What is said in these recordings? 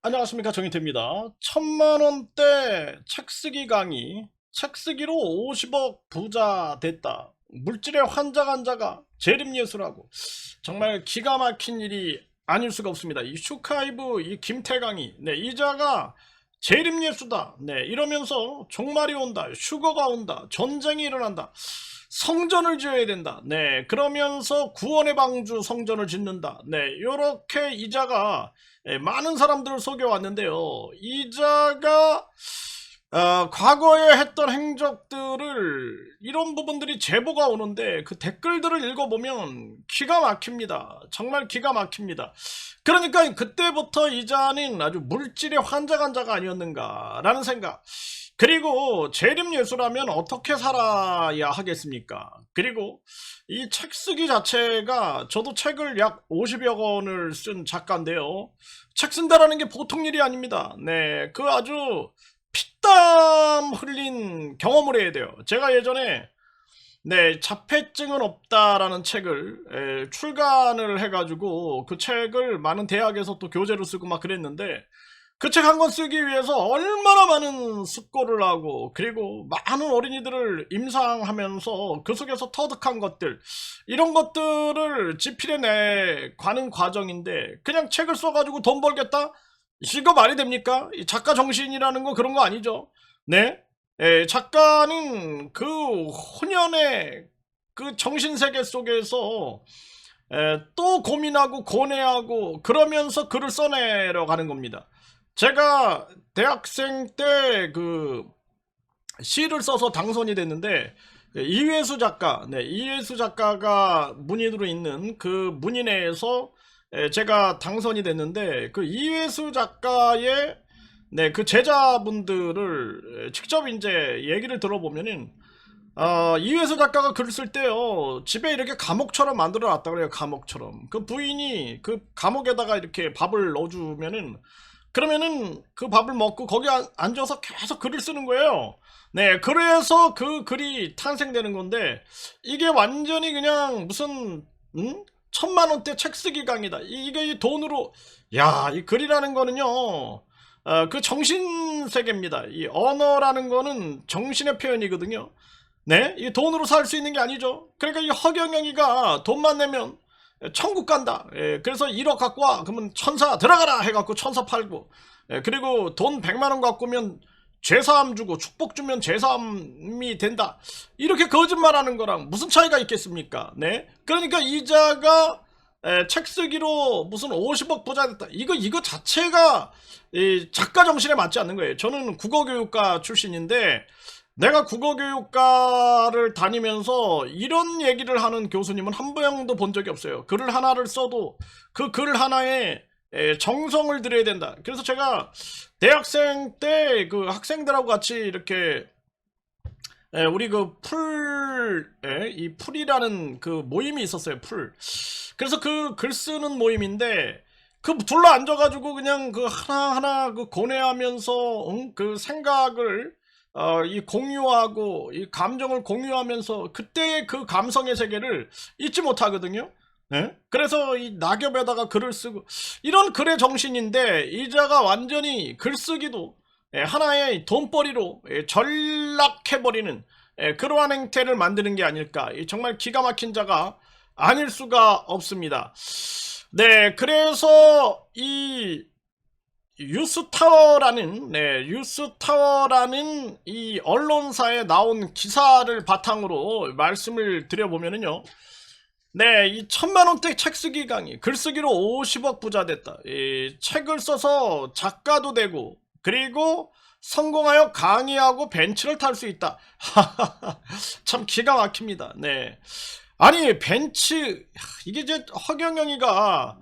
안녕하십니까, 정희태입니다. 1000만원대 책쓰기 강의, 책쓰기로 50억 부자 됐다. 물질의 환장한자가 재림예술하고, 정말 기가 막힌 일이 아닐 수가 없습니다. 이 슈카이브 이 김태강이, 이자가 재림예수다. 이러면서 종말이 온다, 휴거가 온다, 전쟁이 일어난다, 성전을 지어야 된다. 그러면서 구원의 방주 성전을 짓는다. 요렇게 이자가 많은 사람들을 속여왔는데요. 이자가 과거에 했던 행적들을 이런 부분들이 제보가 오는데 그 댓글들을 읽어보면 기가 막힙니다. 정말 기가 막힙니다. 그러니까 그때부터 이자는 아주 물질의 환장한자가 아니었는가라는 생각. 그리고 재림예수라면 어떻게 살아야 하겠습니까? 그리고 이 책 쓰기 자체가, 저도 책을 약 50여 권을 쓴 작가인데요. 책 쓴다라는 게 보통 일이 아닙니다. 그 아주 피땀 흘린 경험을 해야 돼요. 제가 예전에 자폐증은 없다라는 책을 출간을 해가지고 그 책을 많은 대학에서 또 교재로 쓰고 막 그랬는데, 그 책 한 권 쓰기 위해서 얼마나 많은 숙고를 하고, 그리고 많은 어린이들을 임상하면서 그 속에서 터득한 것들, 이런 것들을 집필해내 가는 과정인데, 그냥 책을 써가지고 돈 벌겠다? 이거 말이 됩니까? 이 작가 정신이라는 거 그런 거 아니죠. 작가는 그 혼연의 그 정신세계 속에서 또 고민하고 고뇌하고 그러면서 글을 써내려 가는 겁니다. 제가 대학생 때 그 시를 써서 당선이 됐는데, 이회수 작가, 이회수 작가가 문인으로 있는 그 문인회에서 제가 당선이 됐는데, 그 이회수 작가의 그 제자분들을 직접 이제 얘기를 들어보면은, 이회수 작가가 글을 쓸 때요, 집에 이렇게 감옥처럼 만들어 놨다 그래요. 감옥처럼. 그 부인이 그 감옥에다가 이렇게 밥을 넣어주면은, 그러면은 그 밥을 먹고 거기 앉아서 계속 글을 쓰는 거예요. 그래서 그 글이 탄생되는 건데, 이게 완전히 그냥 무슨 1000만원대 책 쓰기 강의다. 이게 이 돈으로, 야, 이 글이라는 거는요, 그 정신세계입니다. 이 언어라는 거는 정신의 표현이거든요. 이 돈으로 살 수 있는 게 아니죠. 그러니까 이 허경영이가 돈만 내면 천국 간다. 그래서 1억 갖고 와. 그러면 천사 들어가라 해갖고 천사 팔고, 그리고 돈 100만원 갖고 오면 죄사함 주고 축복 주면 죄사함이 된다. 이렇게 거짓말하는 거랑 무슨 차이가 있겠습니까? 그러니까 이자가 책 쓰기로 무슨 50억 부자 됐다. 이거 자체가 이 작가 정신에 맞지 않는 거예요. 저는 국어교육과 출신인데, 내가 국어교육과를 다니면서 이런 얘기를 하는 교수님은 한 명도 본 적이 없어요. 글을 하나를 써도 그 글 하나에 정성을 들여야 된다. 그래서 제가 대학생 때 그 학생들하고 같이 이렇게 우리 그 이 풀이라는 그 모임이 있었어요. 풀. 그래서 그 글 쓰는 모임인데, 그 둘러 앉아가지고 그냥 그 하나하나 그 고뇌하면서 그 생각을 이 공유하고 이 감정을 공유하면서 그때의 그 감성의 세계를 잊지 못하거든요. 그래서 이 낙엽에다가 글을 쓰고 이런 글의 정신인데, 이자가 완전히 글쓰기도 하나의 돈벌이로 전락해버리는 그러한 행태를 만드는 게 아닐까. 정말 기가 막힌 자가 아닐 수가 없습니다. 그래서 이 뉴스타워라는 이 언론사에 나온 기사를 바탕으로 말씀을 드려보면은요. 이 1000만원대 책 쓰기 강의, 글쓰기로 50억 부자 됐다. 이 책을 써서 작가도 되고, 그리고 성공하여 강의하고 벤츠를 탈 수 있다. 참 기가 막힙니다. 아니, 벤츠, 이게 이제 허경영이가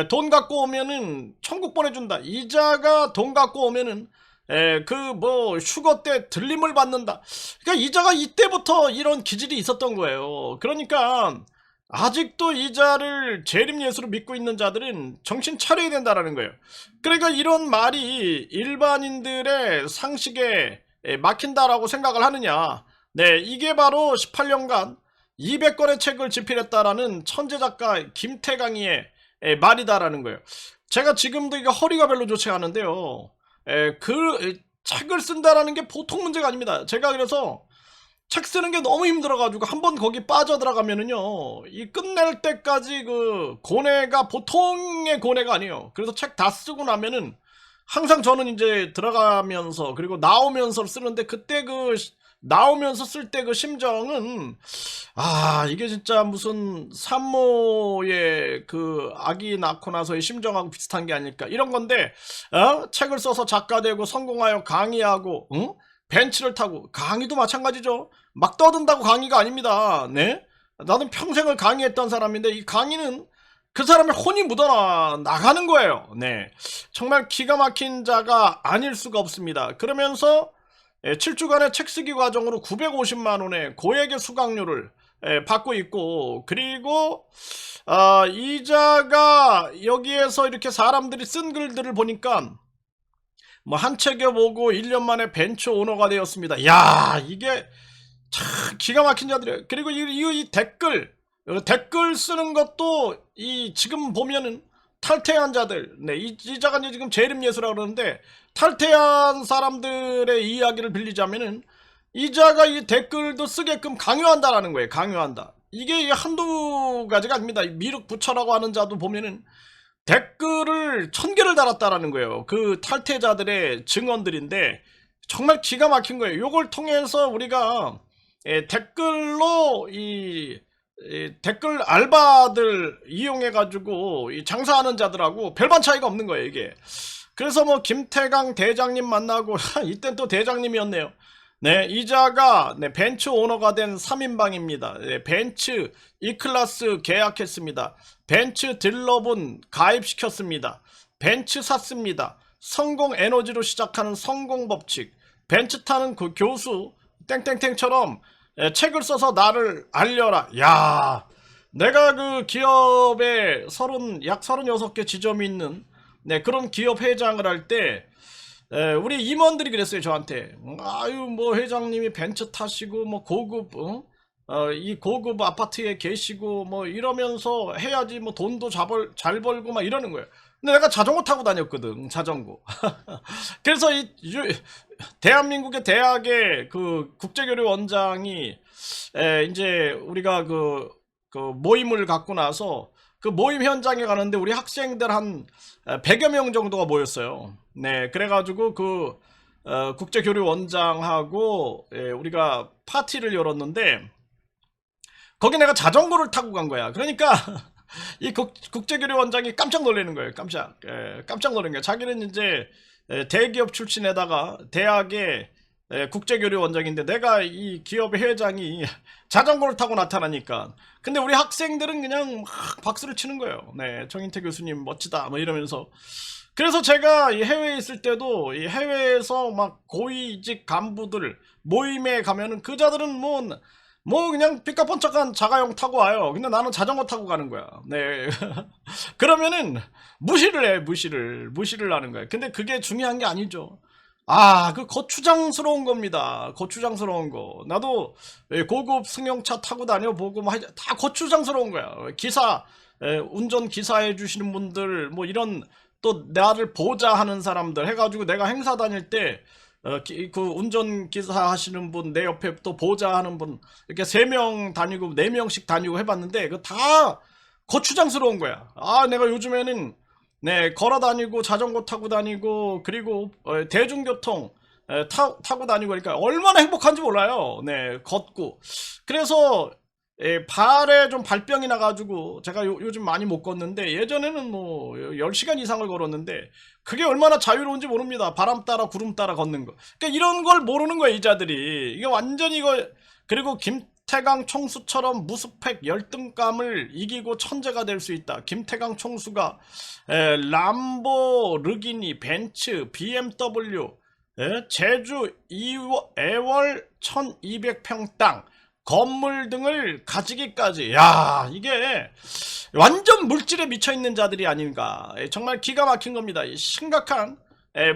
돈 갖고 오면은 천국 보내준다. 이자가 돈 갖고 오면은 그 뭐 휴거 때 들림을 받는다. 그러니까 이자가 이때부터 이런 기질이 있었던 거예요. 그러니까 아직도 이자를 재림예수로 믿고 있는 자들은 정신 차려야 된다라는 거예요. 그러니까 이런 말이 일반인들의 상식에 막힌다라고 생각을 하느냐. 이게 바로 18년간 200권의 책을 집필했다라는 천재 작가 김태강의 말이다라는 거예요. 제가 지금도 이게 허리가 별로 좋지 않은데요. 책을 쓴다라는 게 보통 문제가 아닙니다. 제가 그래서 책 쓰는 게 너무 힘들어가지고 한번 거기 빠져들어가면은요, 이 끝낼 때까지 그 고뇌가 보통의 고뇌가 아니에요. 그래서 책 다 쓰고 나면은 항상 저는 이제 들어가면서 그리고 나오면서 쓰는데, 그때 그 나오면서 쓸 때 그 심정은, 이게 진짜 무슨 산모의 그 아기 낳고 나서의 심정하고 비슷한 게 아닐까 이런 건데, 책을 써서 작가 되고 성공하여 강의하고, 응? 벤츠를 타고, 강의도 마찬가지죠. 막 떠든다고 강의가 아닙니다. 네? 나는 평생을 강의했던 사람인데, 이 강의는 그 사람의 혼이 묻어나 나가는 거예요. 네. 정말 기가 막힌 자가 아닐 수가 없습니다. 그러면서 7주간의 책 쓰기 과정으로 950만 원의 고액의 수강료를 받고 있고, 그리고 이자가 여기에서 이렇게 사람들이 쓴 글들을 보니까 뭐 한 책에 보고 1년 만에 벤처 오너가 되었습니다. 야, 이게 참 기가 막힌 자들이에요. 그리고 이 댓글 쓰는 것도 이 지금 보면은 탈퇴한 자들, 네, 이자가 이제 지금 재림예수라고 그러는데, 탈퇴한 사람들의 이야기를 빌리자면은 이자가 이 댓글도 쓰게끔 강요한다라는 거예요. 강요한다. 이게 한두 가지가 아닙니다. 미륵 부처라고 하는 자도 보면은 댓글을 1000개를 달았다라는 거예요. 그 탈퇴자들의 증언들인데 정말 기가 막힌 거예요. 요걸 통해서 우리가 댓글로 이 댓글 알바들 이용해 가지고 장사하는 자들하고 별반 차이가 없는 거예요, 이게. 그래서 뭐 김태강 대장님 만나고 이땐 또 대장님이었네요. 네, 이자가 벤츠 오너가 된 3인방입니다. 네, 벤츠 E클래스 계약했습니다. 벤츠 딜러분 가입시켰습니다. 벤츠 샀습니다. 성공 에너지로 시작하는 성공 법칙. 벤츠 타는 그 교수 땡땡땡처럼 책을 써서 나를 알려라. 야, 내가 그 기업에 약 36개 지점이 있는 그런 기업 회장을 할 때 우리 임원들이 그랬어요, 저한테. 아유, 뭐 회장님이 벤츠 타시고 뭐 고급 이 고급 아파트에 계시고 뭐 이러면서 해야지 뭐 돈도 잘 벌고 막 이러는 거예요. 근데 내가 자전거 타고 다녔거든, 자전거. 그래서 대한민국의 대학의 그 국제교류 원장이 이제 우리가 그 모임을 갖고 나서 그 모임 현장에 가는데 우리 학생들 한 100여 명 정도가 모였어요. 네, 그래가지고 그 국제교류 원장하고 우리가 파티를 열었는데, 거기 내가 자전거를 타고 간 거야. 그러니까 이 국제교류 원장이 깜짝 놀라는 거예요. 깜짝 놀란 거예요. 자기는 이제 대기업 출신에다가 대학의 국제교류 원장인데, 내가 이 기업의 회장이 자전거를 타고 나타나니까, 근데 우리 학생들은 그냥 막 박수를 치는 거예요. 네, 정인태 교수님 멋지다 뭐 이러면서. 그래서 제가 이 해외에 있을 때도 이 해외에서 막 고위직 간부들 모임에 가면은 그 자들은 뭐 그냥 삐까뻔쩍한 자가용 타고 와요. 근데 나는 자전거 타고 가는 거야. 네. 그러면은 무시를 하는 거야. 근데 그게 중요한 게 아니죠. 그 거추장스러운 겁니다. 거추장스러운 거. 나도 고급 승용차 타고 다녀보고 다 거추장스러운 거야. 운전 기사 해주시는 분들, 뭐 이런, 또 나를 보좌하는 사람들 해가지고, 내가 행사 다닐 때 그 운전기사 하시는 분, 내 옆에 또 보좌하는 분, 이렇게 3명 다니고 4명씩 다니고 해봤는데, 그 다 거추장스러운 거야. 내가 요즘에는 걸어 다니고 자전거 타고 다니고, 그리고 대중교통 타고 다니고, 그러니까 얼마나 행복한지 몰라요. 네, 걷고. 그래서 발에 좀 발병이 나가지고 제가 요즘 많이 못 걷는데, 예전에는 뭐 10시간 이상을 걸었는데 그게 얼마나 자유로운지 모릅니다. 바람 따라 구름 따라 걷는 거. 그러니까 이런 걸 모르는 거예요, 이 자들이. 이게 완전히 이거. 그리고 김태강 총수처럼 무스펙 열등감을 이기고 천재가 될 수 있다. 김태강 총수가 람보르기니, 벤츠, BMW, 제주 애월 1200평 땅, 건물 등을 가지기까지. 야, 이게 완전 물질에 미쳐있는 자들이 아닌가. 정말 기가 막힌 겁니다. 심각한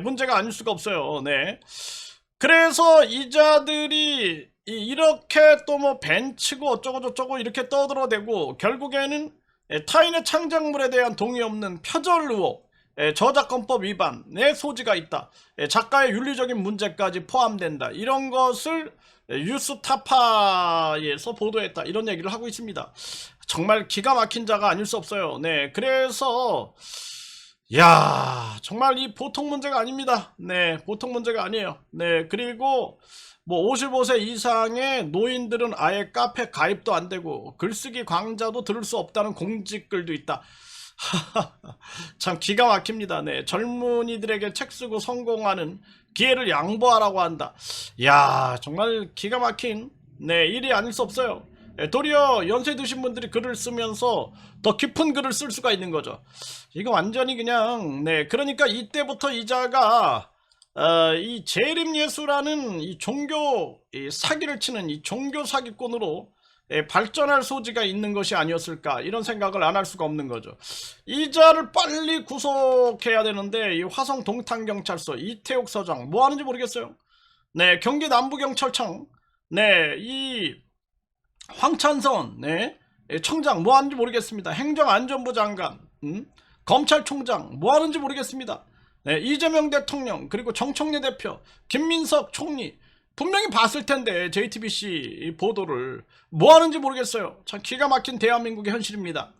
문제가 아닐 수가 없어요. 네. 그래서 이 자들이 이렇게 또 뭐 벤츠고 어쩌고 저쩌고 이렇게 떠들어대고, 결국에는 타인의 창작물에 대한 동의 없는 표절 의혹, 저작권법 위반의 소지가 있다. 작가의 윤리적인 문제까지 포함된다. 이런 것을 뉴스타파에서 보도했다. 이런 얘기를 하고 있습니다. 정말 기가 막힌 자가 아닐 수 없어요. 네, 그래서 야, 정말 이 보통 문제가 아닙니다. 네, 보통 문제가 아니에요. 네, 그리고 뭐 55세 이상의 노인들은 아예 카페 가입도 안 되고 글쓰기 강좌도 들을 수 없다는 공지글도 있다. 참 기가 막힙니다. 네, 젊은이들에게 책 쓰고 성공하는 기회를 양보하라고 한다. 야, 정말 기가 막힌 네, 일이 아닐 수 없어요. 도리어 연세 드신 분들이 글을 쓰면서 더 깊은 글을 쓸 수가 있는 거죠. 이거 완전히 그냥 네, 그러니까 이때부터 이자가 이 재림예수라는 이 종교 이 사기를 치는 이 종교 사기꾼으로 발전할 소지가 있는 것이 아니었을까, 이런 생각을 안 할 수가 없는 거죠. 이자를 빨리 구속해야 되는데 이 화성 동탄경찰서 이태옥 서장 뭐 하는지 모르겠어요. 네, 경기 남부경찰청 네, 이 황찬선 네, 청장 뭐 하는지 모르겠습니다. 행정안전부 장관 검찰총장 뭐 하는지 모르겠습니다. 네, 이재명 대통령 그리고 정청래 대표 김민석 총리 분명히 봤을 텐데 JTBC 보도를 뭐 하는지 모르겠어요. 참 기가 막힌 대한민국의 현실입니다.